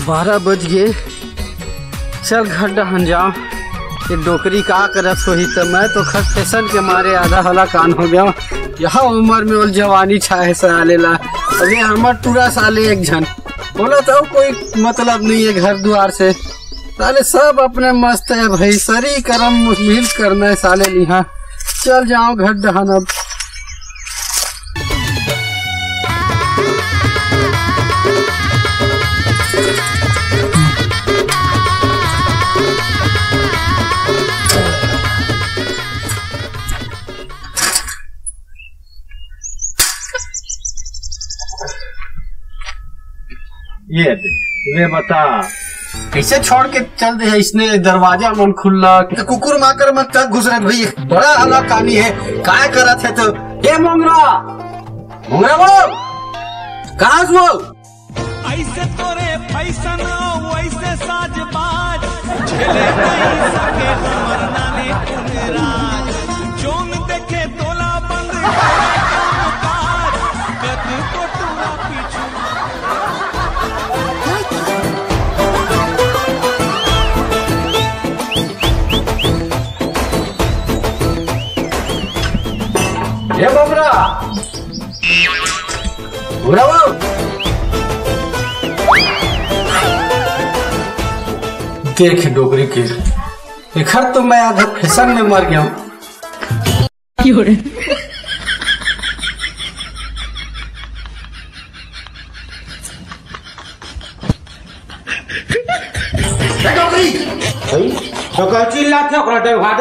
12 बज गए। चल घर डहन जाओ। ये डोकरी का करत हो ही तो मैं तो खत फैशन के मारे आधा हला कान हो गया। यहाँ उम्र में और जवानी छाए साले ला अभी हमार टूरा साले एक झन बोला तो कोई मतलब नहीं है घर द्वार से। साले सब अपने मस्त है भाई, सरी करम मुश्किल करना है साले लिहा। चल जाओ घर डहन अब। ये बता कैसे छोड़ के चल दे है इसने दरवाजा मन खुला कुकुर माकर मत तक घुस रहे भाई। बड़ा अलग कहानी है काय करत है तो ये मोंगरा मोंगरा बोल कहाँ से बोल। ऐसे तोरे फैशन वैसे साजबाज झेले नहीं सके मरना ने राज जोन देखे तोला बंद कद को टूरा पीछू। ये मोंगरा मोंगरा बोल। देख डोगरी के घर तो मैं आधा फैशन में मर गया हूँ। तो चिल्लाते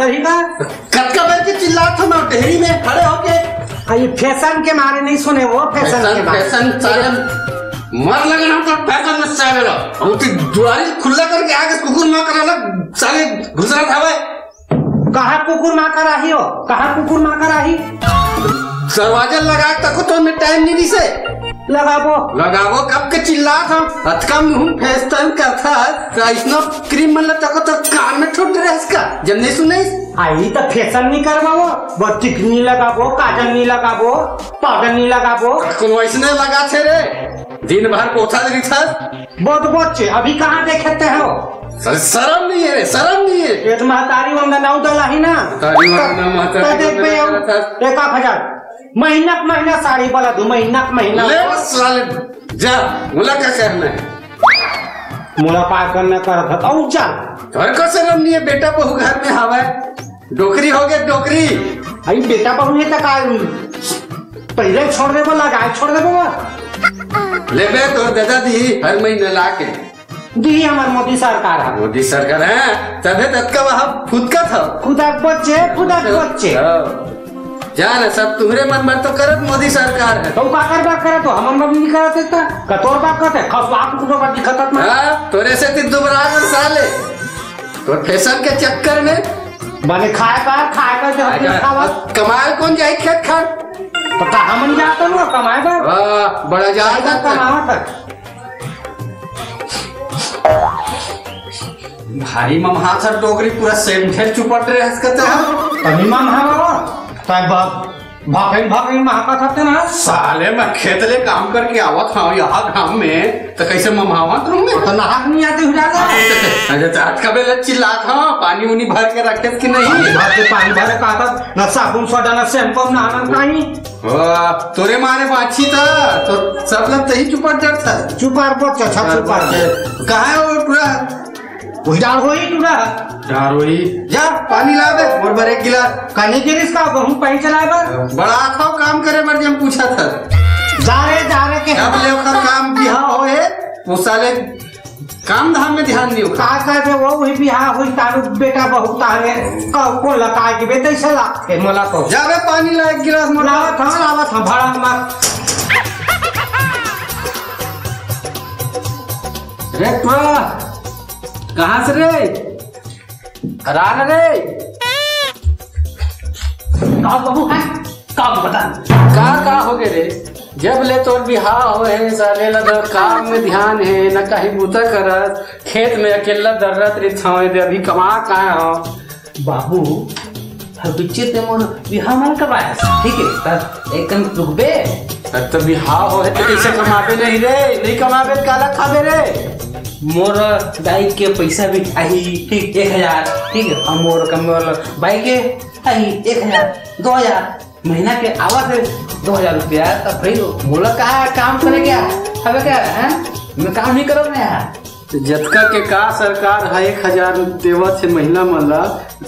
ही ना कटका बैठ के चिल्लाता मैं टेहरी में खड़े होके। ये फैशन के मारे नहीं सुने वो फैशन के मारे फैशन साले मर लगे ना तो फैशन में साले लो हम तो दुआरी खुला करके आगे कुकुर मार कर अलग साले घुसरा था भाई। कहाँ कुकुर मार कर आही हो, कहाँ कुकुर मार कर आही। दरवाजा लगा तक तो मैं टाइम नहीं दी से लगावो कब के चिल्ला था अतका मुंह फेस टाइम करता है इतना क्रीम मन तक तो कान में ठोक रहा इसका जब नहीं सुने आई तो फैशन नहीं करवाओ वो टिक नहीं लगाबो काजल नहीं लगाबो पाउडर नहीं लगाबो कौन वैसने लगा थे रे दिन भर पोथा दे था बहुत बच्चे अभी कहाँ देखते हो। शर्म नहीं है रे शर्म नहीं है। एक महतारी वंदा नाउ दला ही ना देख पे 1000 महीना साड़ी वाला 2 महीना ले साले जा मुला क्या करना है मुला पार करना कर और जा घर को शर्म नहीं है। बेटा बहू घर में हवा डोकरी हो गया डोकरी आई बेटा बहू नहीं पहले छोड़ दे लगा छोड़ दे ले बे तो दादा दी हर महीने ला के दी हमारे मोदी सरकार है। मोदी सरकार है तबे तक का वहाँ खुद का था खुदा बच्चे जा ना सब तुम्हारे मन में तो करत मोदी सरकार है तो काकर बात करे तो हम नहीं करते था कतोर बात करते खसवा को बात दिखत में तोरे से ती दुबरा कर साले तो फैशन के चक्कर में बने खाए का कमाए कौन जाए खेत खा तो कहाँ मन जाता ना कमाए का बड़ा जाता कमावा तक भाई ममहा सर डोगरी पूरा सेम ठेल चुपट रहे हंसते हैं अभी ममहा भागन महाका था ना साले मैं खेत ले काम करके आवत हूँ यहाँ गाँव में तो कैसे ममहावत रहूँ मैं तो नहाक नहीं आते हुआ कबे चिल्ला था पानी उनी भर के रखे कि नहीं भर के पानी भरे का था न साबुन सोडा न शैम्पू न आनंद कहीं तोरे मारे बाछी था तो सब लोग तही चुपट जड़ था चुपार पर कहाँ है वो पूरा वही डाल हो ही टूटा डारोई जा पानी ला दे और भर एक गिलास कहीं के रिश्ता गहूं पही चलाए बर बड़ा था काम करे बर जब पूछा था जा रहे के अब ले ओकर काम बिहा होए वो साले काम धाम में ध्यान नहीं होगा का कहते वो वही बिहा होई तारू बेटा बहू ताने को लगा के बेटे से लाखे मला तो जा बे पानी ला एक गिलास मला लावा था भाड़ा मार रे तोरा कहाँ से रे हरान रे का बहू है का बता का हो गए रे जब ले तोर बिहार हो है साले लगा काम में ध्यान है न कहीं बूता करत खेत में अकेला दर्रत रिथावे दे अभी कमा कहाँ हो बाबू हर बच्चे ते मोन बिहार मन करवाया ठीक है तब एक कन रुकबे तो बिहार हो है तो कैसे कमाबे नहीं रे नहीं कमाबे काला खाबे रे मोर दाई के पैसा भी आई ठीक 1000 ठीक है और मोर कमल भाई के आई 1000 2000 महीना के आवाज है 2000 रुपया। तब भाई मोला कहा काम करे क्या हमें क्या है मैं काम नहीं करो ना यार। जतका के का सरकार है 1000 देवत से महिला मन ला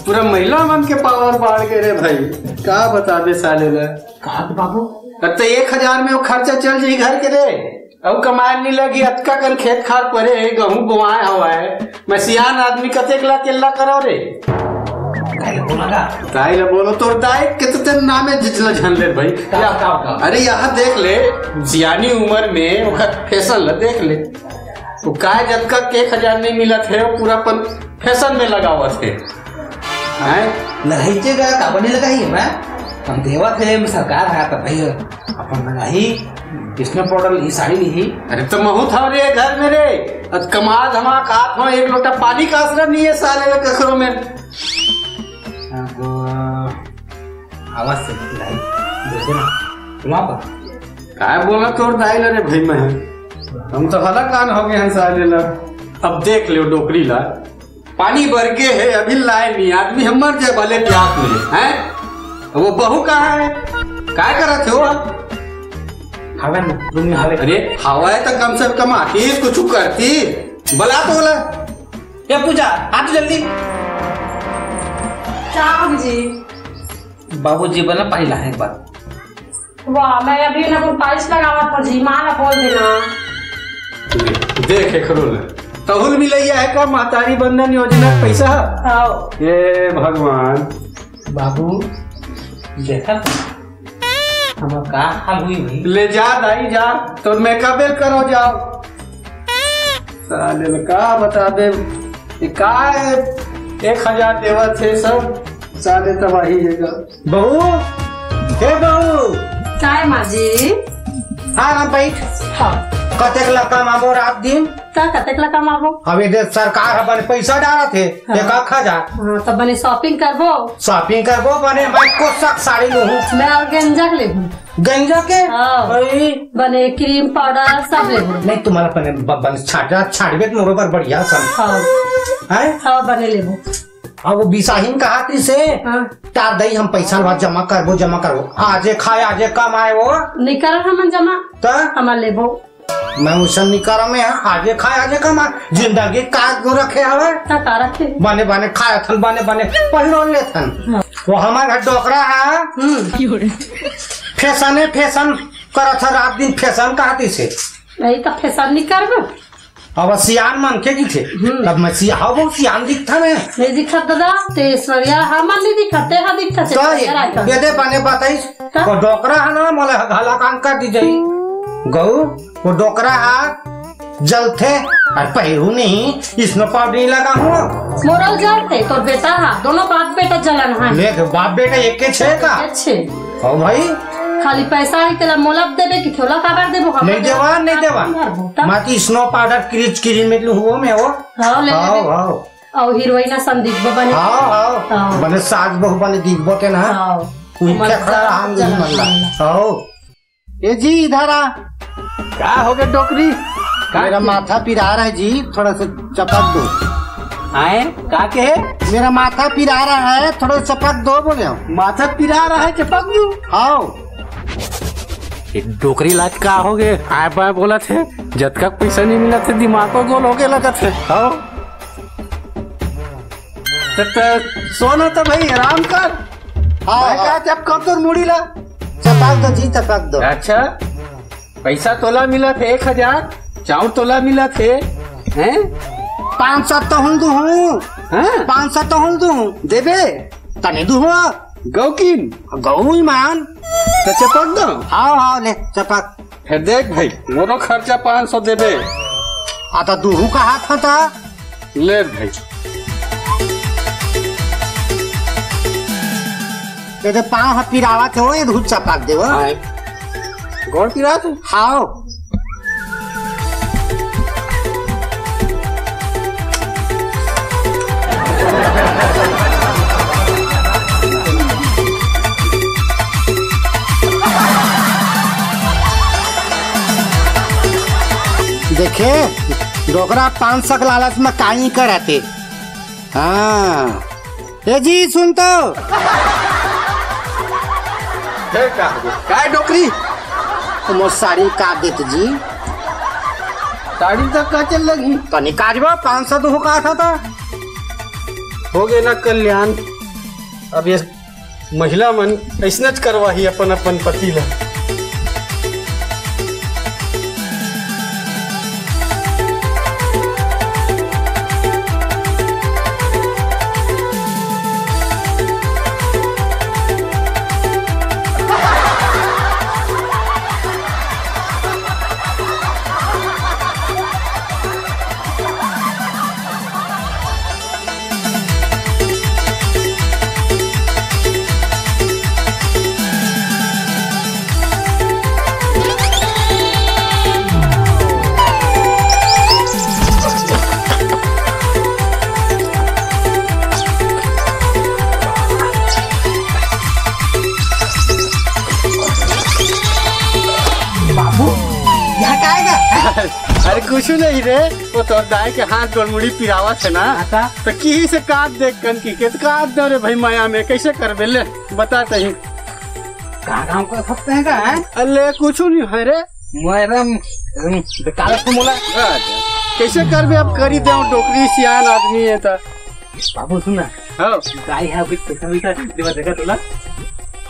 पूरा महिला मन के पावर बढ़ के रे भाई का बताबे साले ला कहा बाबू तो 1000 में वो खर्चा चल जाई घर के रे अब कमाए नहीं लगी अतका कर खेत खार परे गेहूं बोआए हवा है मैं सियान आदमी कतेक ला केला करो रे ताई ला बोलो तोर दाई कितने नामे जितला झन ले भाई अरे यहाँ देख ले सियानी उम्र में वो फैशन ला देख ले वो काय जतका के 1000 नहीं मिला थे वो पूरा अपन फैशन में लगा हुआ थे लगाई का काबने लगाई मैं हम देवा थे में सरकार आया था भाई अपन लगाई इसमें पाउडर ये साड़ी नहीं। अरे तो महू था रे घर में रे कमा धमा काट हो एक लोटा पानी का असर नहीं है साले कखरों में आवाज से लाई देखो ना वहां पर काय बोला तोर दाई ला रे भाई मैं हम तो भला कान हो गए हैं साले ला। अब देख लो डोकरी ला पानी भर के है अभी लाए नहीं आदमी हम मर जाए भले प्यास में हैं वो बहू कहाँ है काय करत हो हवा में रूम में हवा अरे हवा है तो कम से कम आती कुछ करती बला तो बोला ये पूजा आप जल्दी जी बाबूजी बना पहला है एक बार वाह मैं अभी ना कुछ पालिश लगावा पर जी मां ना बोल देना देख करोल तहुल मिलैया है का महतारी बंधन योजना का पैसा आओ ये भगवान बाबू देखा हम का हाल हुई भाई ले जा दाई जा तो मेकअप करो जाओ साले में का बता दे का 1000 देवा थे सब साले तबाही है बहू हे बहू चाय माँ जी हाँ ना बैठ हाँ कतेक लका मांगो रात दिन क्या कतेक ला कमाबो अभी देख सरकार अपन पैसा डाला थे एक 1000 हाँ तब बने शॉपिंग करबो शॉपिंग करबो बने मैं को सक साड़ी लूं मैं और गेंजा के लेबू गंजा के हाँ। अरे बने क्रीम पाउडर सब लेबू नहीं तुम्हारा बने बने छाटबे तो मोरे पर बढ़िया सन हाँ है हाँ बने लेबू अब वो बिसाहिन कहा थी से हाँ तार दई हम पैसा बाद जमा करबो आजे खाए आजे कमाए वो नहीं कर हम जमा तो हमार लेबो मैं उसन निकारा में आजे खाए आजे कमाए जिंदगी काट को रखे हवे का रखे बने बने खाए थन बने बने पहलो ले थन वो हमारा घर डोकरा है फैशन करत है रात दिन फैशन कहती से नहीं तो फैशन नहीं करबो अब सियान मन के की थे तब मैं सियाह वो सियान दिखता मैं नहीं दिखत दादा तेश्वरिया हमन नहीं दिखते हा दिखते तो बेदे बने बताई वो डोकरा है ना मोले घाला काम कर दी जाई गऊ वो डोकरा है जलते और पहरू नहीं इसमें पाउडर लगा हुआ मोरल जलते तो बेटा हा दोनों बाप बेटा जलन है ले बाप बेटा एक के छे का अच्छे ओ भाई खाली पैसा ही तेरा मोलब देबे कि थोड़ा काबर देबो हम नहीं देवा माती स्नो पाउडर क्रीज में हुआ में वो हां ले हां हां और हीरोइना संदीप बने हां बने साज बहु बने दिखबो के ना हां उनके खड़ा हम नहीं मनला हां ए जी इधर आ क्या हो गया डोकरी मेरा माथा पिरा रहा है जी थोड़ा सा चपक दो आए का के मेरा माथा पिरा रहा है थोड़ा चपक दो बोले माथा पिरा रहा है चपक दू आओ डोकरी लाज का हो गए आए बाय बोला थे जब तक पैसा नहीं मिला थे दिमाग को गोल हो गया लगा थे आओ सोना तो भाई आराम कर हाँ जब कब तो मुड़ी ला चपक दो जी चपक दो अच्छा पैसा तोला मिला थे 1000 चाउर तोला मिला थे हैं 500 तो हूँ दू हूँ 500 तो हूँ दू देवे तने दू हुआ गौकीन गऊ ईमान तो चपक दो हाँ हाँ ले चपक फिर देख भाई मोरो खर्चा 500 देवे आता दूहू का हाथ था ले भाई ये पाँव पिरावा थे वो ये धूप चपक दे गौर पिरा तू हाँ देखे डोकरा 500 के लालच में काई करते। हाँ ए जी सुन तो काय डोकरी तुम साड़ी काट देते जी। साड़ी तक का चल लगी तनी काटबा 500 तो का था। हो गए ना कल्याण। अब ये महिला मन ऐसनच करवा ही अपन अपन पति ला। अरे कुछ नहीं रे, वो तो दाई के हाथ डोलमुड़ी पिरावा थे ना तो की से काट देख कन की केत काट दो रे भाई माया में कैसे कर बेले बता तही काम कर सकते हैं क्या? अल्ले कुछ नहीं है रे मैडम काला मोला कैसे कर बे अब करी दे डोकरी सियान आदमी है तो बाबू सुना हाँ गाय है कुछ पैसा वैसा देवा देखा तुला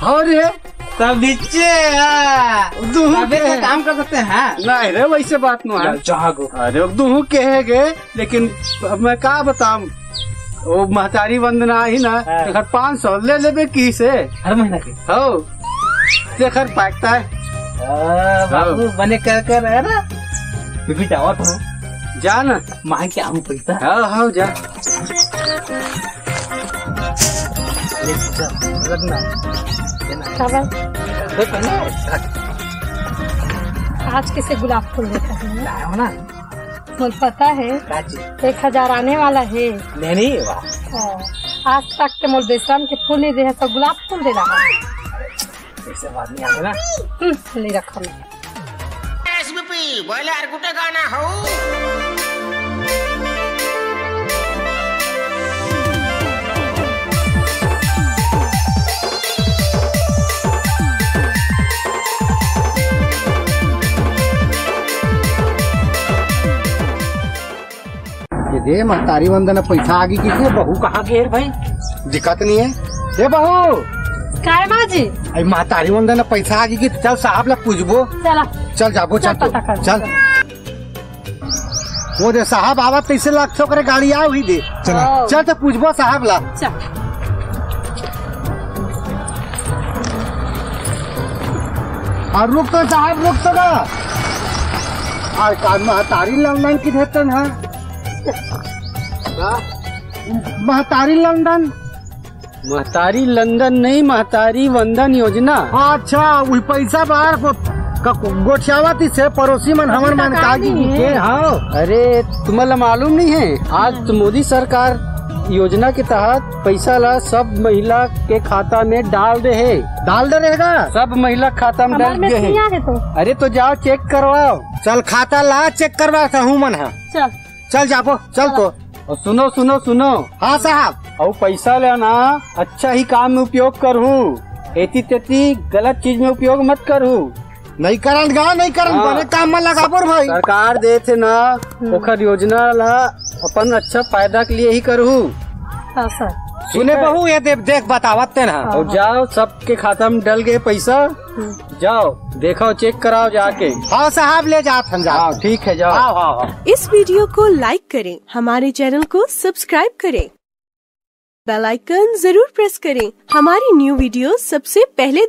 हाँ रे सब नीचे काम कर सकते हैं। नहीं रे वैसे बात नहीं है चाहो अरे दूह कहेगे लेकिन मैं का बताऊं वो महतारी वंदना ही ना देखर 500 ले लेबे की से हर महीना के हो देखर पाकता है बाबू बने कर है ना बीबी जाओ तो जा ना माँ क्या हम पैसा हाँ हाँ जा आज किसे गुलाब फूल देखा है ना मुझे पता है 1000 आने वाला है। नहीं आज तक के मोल बेसम के फूल नहीं दे तो गुलाब फूल देना ऐसे बात नहीं आते ना नहीं रखो मैं बॉयलर गुटे गाना हो। ये महतारी वंदना पैसा आगे किसी बहू कहाँ के भाई दिक्कत नहीं है ये बहू काय माँ जी अरे महतारी वंदना पैसा आगे की चल साहब ला पूछबो चला चल जाबो चल पता कर चल वो दे साहब आवा 30 लाख सौ करे गाड़ी आ हुई दे चल तो पूछबो साहब ला चल और रुक तो साहब रुक तो ना और कान महतारी लंदन की देतन है महतारी लंदन महतारी लंदन नहीं महतारी वंदन योजना। अच्छा वही पैसा बाहर को गोठियावती से पड़ोसी मन हमर मन कागी के हाँ। अरे तुम्हें मालूम नहीं है आज तो मोदी सरकार योजना के तहत पैसा ला सब महिला के खाता में डाल दे रहेगा सब महिला खाता में डाल दे है। तो अरे तो जाओ चेक करवाओ चल खाता ला चेक करवा हूँ मन है चल जाबो चल तो और सुनो सुनो सुनो हाँ साहब और पैसा लेना अच्छा ही काम में उपयोग करूँ एती तेती गलत चीज में उपयोग मत करूँ नहीं करन गा नहीं करन बने काम में लगा पर भाई सरकार दे थे ना ओखर योजना ला अपन अच्छा फायदा के लिए ही करूँ सुने बहू ये देख बतावते ना और जाओ सबके खाता में डल गए पैसा जाओ देखो चेक कराओ जाके हाँ साहब ले जाओ जाओ ठीक है जाओ हाँ। इस वीडियो को लाइक करें हमारे चैनल को सब्सक्राइब करें बेल आइकन जरूर प्रेस करें हमारी न्यू वीडियो सबसे पहले